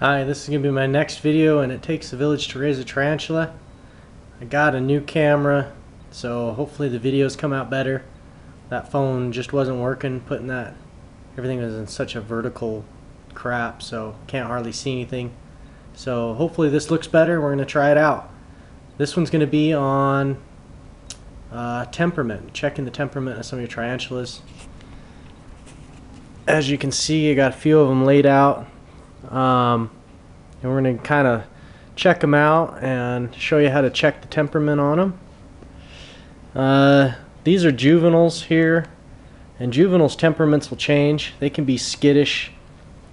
Hi, this is going to be my next video, and it takes a village to raise a tarantula. I got a new camera, so hopefully the videos come out better. That phone just wasn't working, everything was in such a vertical crap, so can't hardly see anything. So hopefully this looks better. We're going to try it out. This one's going to be on temperament, checking the temperament of some of your tarantulas. As you can see, I got a few of them laid out. And we're going to kind of check them out and show you how to check the temperament on them. These are juveniles here, and juveniles' temperaments will change. They can be skittish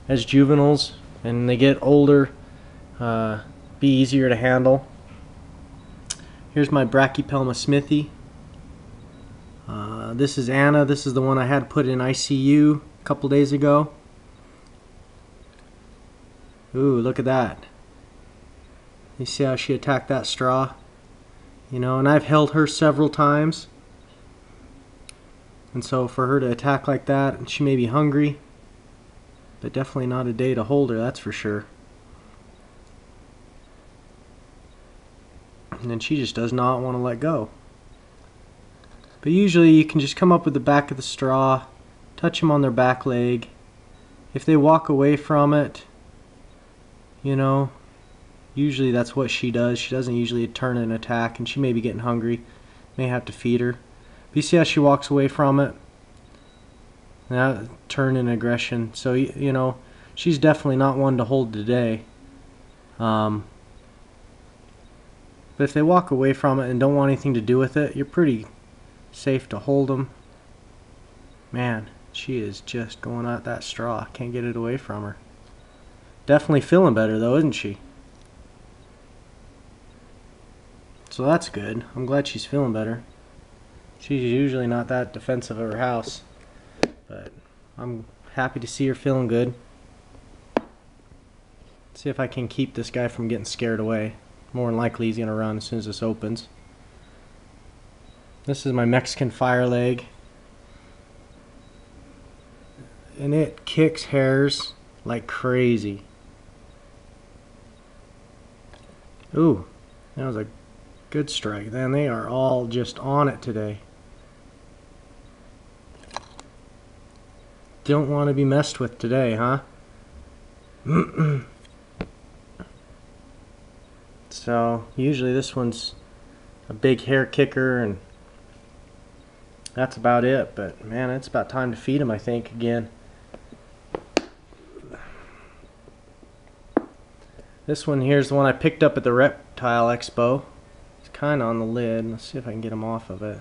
as juveniles, and they get older, be easier to handle. Here's my Brachypelma smithi. This is Anna. This is the one I had put in ICU a couple days ago. Ooh, look at that. You see how she attacked that straw? You know, and I've held her several times. And so for her to attack like that, and she may be hungry, but definitely not a day to hold her, that's for sure. And then she just does not want to let go. But usually you can just come up with the back of the straw, touch them on their back leg. If they walk away from it, you know, usually that's what she does. She doesn't usually turn and attack, and she may be getting hungry. May have to feed her. But you see how she walks away from it? That turn in aggression. So, you know, she's definitely not one to hold today. But if they walk away from it and don't want anything to do with it, you're pretty safe to hold them. Man, she is just going at that straw. Can't get it away from her. Definitely feeling better though, isn't she? So that's good. I'm glad she's feeling better. She's usually not that defensive of her house, but I'm happy to see her feeling good. See if I can keep this guy from getting scared away. More than likely he's gonna run as soon as this opens. This is my Mexican fire leg, and it kicks hairs like crazy. Ooh, that was a good strike. Then they are all just on it today. Don't want to be messed with today, huh? So usually this one's a big hair kicker, and that's about it. But man, it's about time to feed him, I think, again. This one here is the one I picked up at the Reptile Expo. It's kind of on the lid. Let's see if I can get him off of it.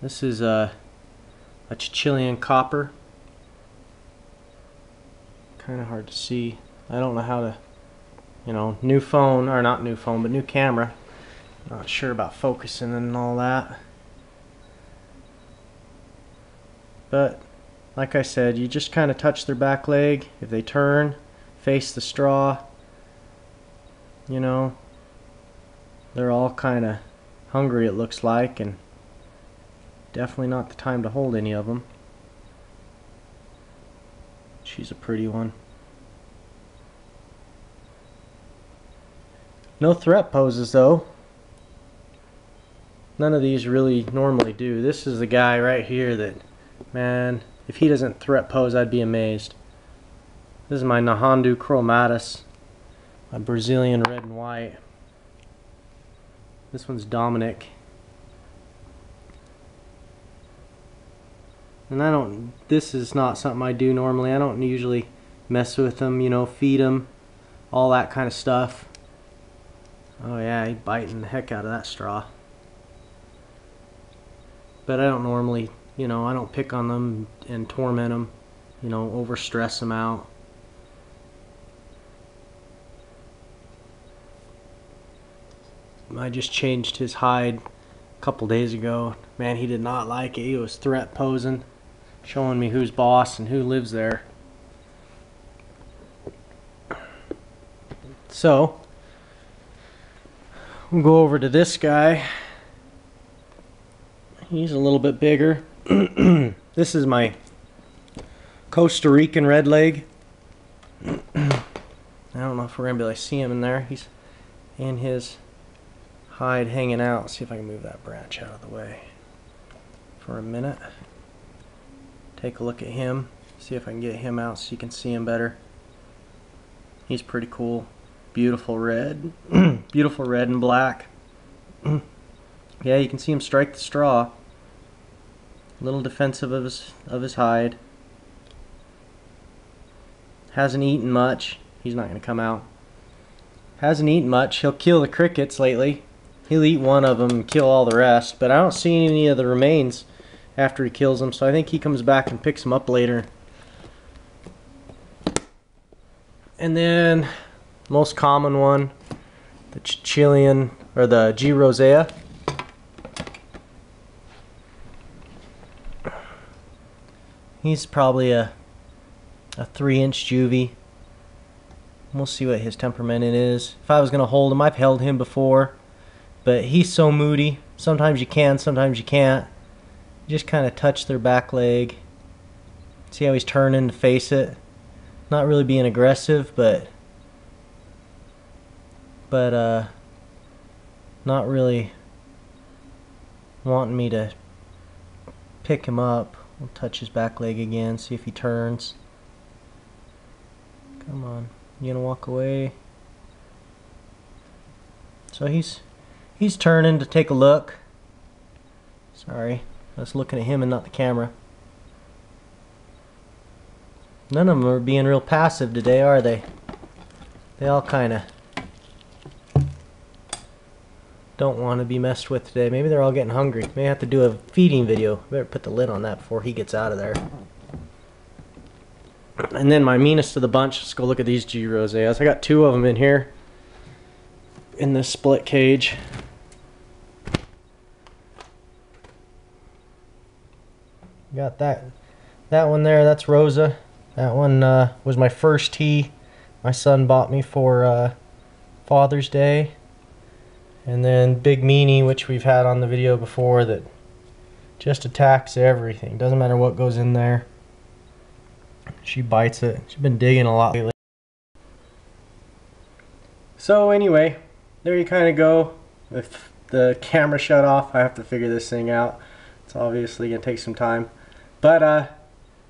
This is a Chilean copper. Kind of hard to see. I don't know how to, you know, new phone, or not new phone, but new camera. Not sure about focusing and all that. But like I said, you just kind of touch their back leg. If they turn, face the straw, you know, they're all kind of hungry, it looks like, and definitely not the time to hold any of them. She's a pretty one. No threat poses though. None of these really normally do. This is the guy right here that, man, if he doesn't threat pose, I'd be amazed. This is my Nhandu chromatus, my Brazilian red and white. This one's Dominic. And this is not something I do normally. I don't usually mess with them, you know, feed them, all that kind of stuff. Oh yeah, he's biting the heck out of that straw. But I don't normally, you know, I don't pick on them and torment them, you know, overstress them out. I just changed his hide a couple days ago. Man, he did not like it. He was threat posing, showing me who's boss and who lives there. So we'll go over to this guy. He's a little bit bigger. This is my Costa Rican red leg. I don't know if we're going to be able to see him in there. He's in his hide hanging out. Let's see if I can move that branch out of the way for a minute. Take a look at him. See if I can get him out so you can see him better. He's pretty cool. Beautiful red. Beautiful red and black. Yeah, you can see him strike the straw. A little defensive of his hide. Hasn't eaten much. He's not going to come out. Hasn't eaten much. He'll kill the crickets lately. He'll eat one of them and kill all the rest. But I don't see any of the remains after he kills them. So I think he comes back and picks them up later. And then, most common one, the Chilean, or the G. Rosea. He's probably a 3-inch juvie. We'll see what his temperament is. If I was going to hold him, I've held him before, but he's so moody. Sometimes you can, sometimes you can't. You just kind of touch their back leg. See how he's turning to face it. Not really being aggressive, but not really wanting me to pick him up. We'll touch his back leg again, see if he turns. Come on, you gonna walk away? So he's turning to take a look. Sorry, I was looking at him and not the camera. None of them are being real passive today, are they? They all kind of don't want to be messed with today. Maybe they're all getting hungry. May have to do a feeding video. Better put the lid on that before he gets out of there. And then my meanest of the bunch, let's go look at these G. Roseas. I got 2 of them in here in this split cage. Got that one there, that's Rosa. That one was my first tea my son bought me for Father's Day. And then Big Meanie, which we've had on the video before, that just attacks everything. Doesn't matter what goes in there. She bites it. She's been digging a lot lately. So anyway, there you kind of go. If the camera shut off, I have to figure this thing out. It's obviously going to take some time. But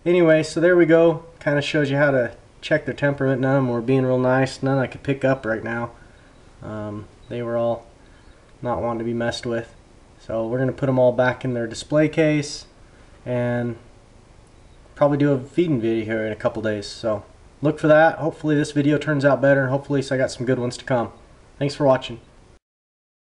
anyway, so there we go. Kind of shows you how to check their temperament. None of them were being real nice. None I could pick up right now. They were all not wanting to be messed with. So we're going to put them all back in their display case and probably do a feeding video here in a couple days. So look for that. Hopefully this video turns out better. Hopefully I got some good ones to come. Thanks for watching.